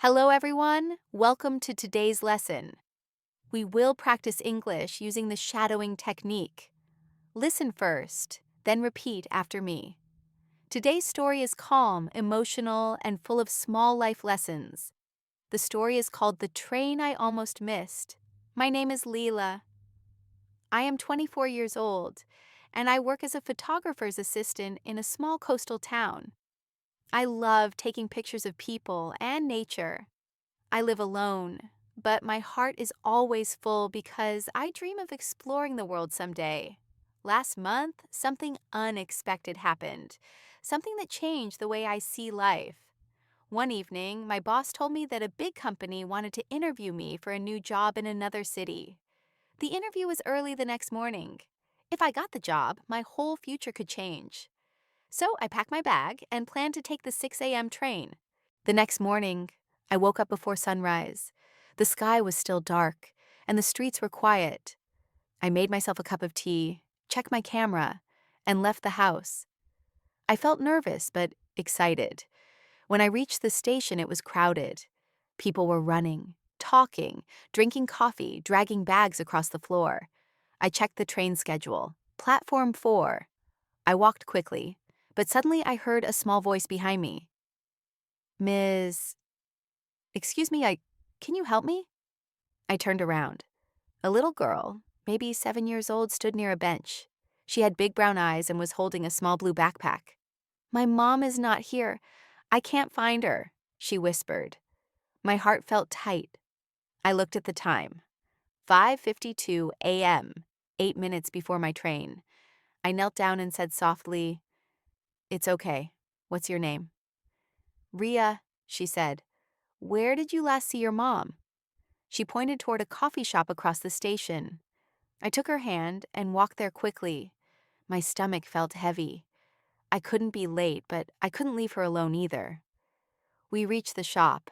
Hello, everyone. Welcome to today's lesson. We will practice English using the shadowing technique. Listen first, then repeat after me. Today's story is calm, emotional, and full of small life lessons. The story is called The Train I Almost Missed. My name is Lila. I am 24 years old, and I work as a photographer's assistant in a small coastal town. I love taking pictures of people and nature. I live alone, but my heart is always full because I dream of exploring the world someday. Last month, something unexpected happened, something that changed the way I see life. One evening, my boss told me that a big company wanted to interview me for a new job in another city. The interview was early the next morning. If I got the job, my whole future could change. So I packed my bag and planned to take the 6 a.m. train. The next morning, I woke up before sunrise. The sky was still dark, and the streets were quiet. I made myself a cup of tea, checked my camera, and left the house. I felt nervous but excited. When I reached the station, it was crowded. People were running, talking, drinking coffee, dragging bags across the floor. I checked the train schedule. Platform 4. I walked quickly, but suddenly I heard a small voice behind me. Ms. Excuse me, can you help me? I turned around. A little girl, maybe 7 years old, stood near a bench. She had big brown eyes and was holding a small blue backpack. My mom is not here. I can't find her, she whispered. My heart felt tight. I looked at the time. 5:52 a.m., 8 minutes before my train. I knelt down and said softly, "It's okay. What's your name?" "Ria," she said. "Where did you last see your mom?" She pointed toward a coffee shop across the station. I took her hand and walked there quickly. My stomach felt heavy. I couldn't be late, but I couldn't leave her alone either. We reached the shop.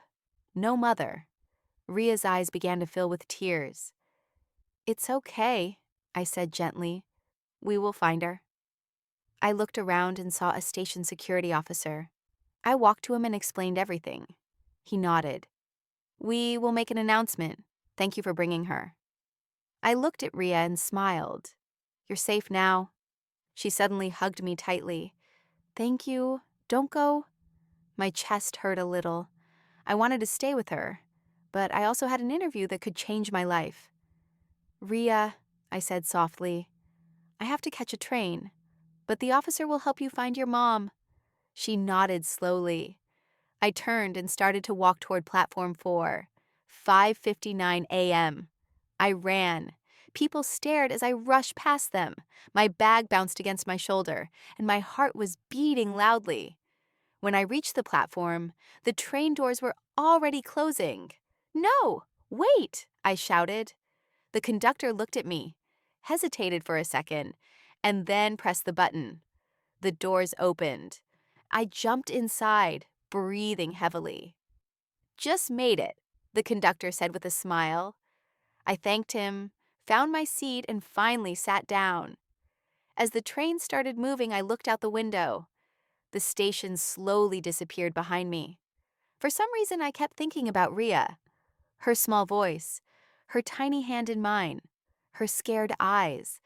No mother. Ria's eyes began to fill with tears. "It's okay," I said gently. "We will find her." I looked around and saw a station security officer. I walked to him and explained everything. He nodded. "We will make an announcement. Thank you for bringing her." I looked at Ria and smiled. "You're safe now." She suddenly hugged me tightly. "Thank you. Don't go." My chest hurt a little. I wanted to stay with her, but I also had an interview that could change my life. "Ria," I said softly, "I have to catch a train, but the officer will help you find your mom." She nodded slowly. I turned and started to walk toward platform 4. 5:59 a.m. I ran. People stared as I rushed past them. My bag bounced against my shoulder, and my heart was beating loudly. When I reached the platform, the train doors were already closing. "No! Wait!" I shouted. The conductor looked at me, hesitated for a second, and then pressed the button. The doors opened. I jumped inside, breathing heavily. "Just made it," the conductor said with a smile. I thanked him, found my seat, and finally sat down. As the train started moving, I looked out the window. The station slowly disappeared behind me. For some reason, I kept thinking about Ria. Her small voice, her tiny hand in mine, her scared eyes.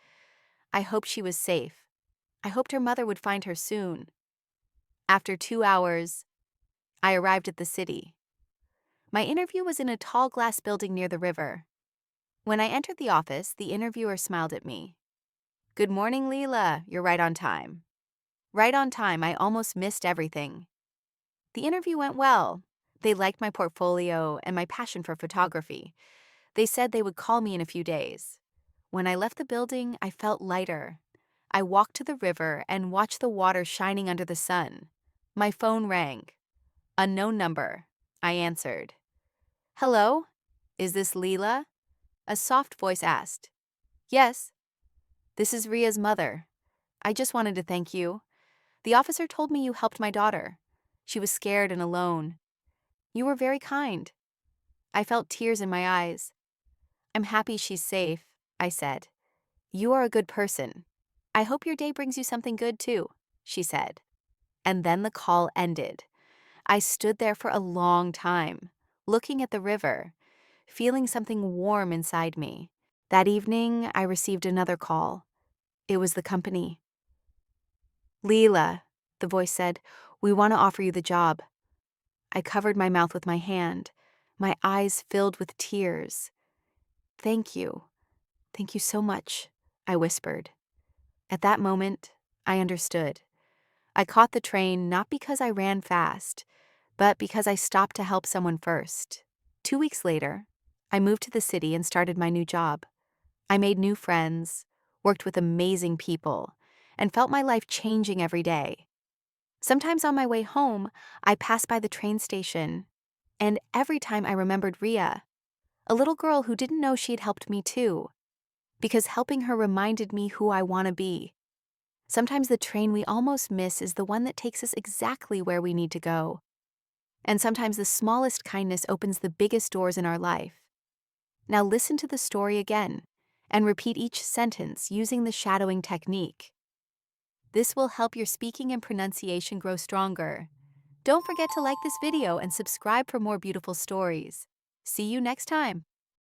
I hoped she was safe. I hoped her mother would find her soon. After 2 hours, I arrived at the city. My interview was in a tall glass building near the river. When I entered the office, the interviewer smiled at me. "Good morning, Lila. You're right on time." Right on time, I almost missed everything. The interview went well. They liked my portfolio and my passion for photography. They said they would call me in a few days. When I left the building, I felt lighter. I walked to the river and watched the water shining under the sun. My phone rang. Unknown number. I answered. "Hello? Is this Lila?" A soft voice asked. "Yes." "This is Ria's mother. I just wanted to thank you. The officer told me you helped my daughter. She was scared and alone. You were very kind." I felt tears in my eyes. "I'm happy she's safe," I said. "You are a good person. I hope your day brings you something good too," she said. And then the call ended. I stood there for a long time, looking at the river, feeling something warm inside me. That evening, I received another call. It was the company. "Lila," the voice said, "we want to offer you the job." I covered my mouth with my hand, my eyes filled with tears. "Thank you. Thank you so much," I whispered. At that moment, I understood. I caught the train not because I ran fast, but because I stopped to help someone first. 2 weeks later, I moved to the city and started my new job. I made new friends, worked with amazing people, and felt my life changing every day. Sometimes on my way home, I passed by the train station, and every time I remembered Ria, a little girl who didn't know she'd helped me too, because helping her reminded me who I want to be. Sometimes the train we almost miss is the one that takes us exactly where we need to go. And sometimes the smallest kindness opens the biggest doors in our life. Now listen to the story again and repeat each sentence using the shadowing technique. This will help your speaking and pronunciation grow stronger. Don't forget to like this video and subscribe for more beautiful stories. See you next time.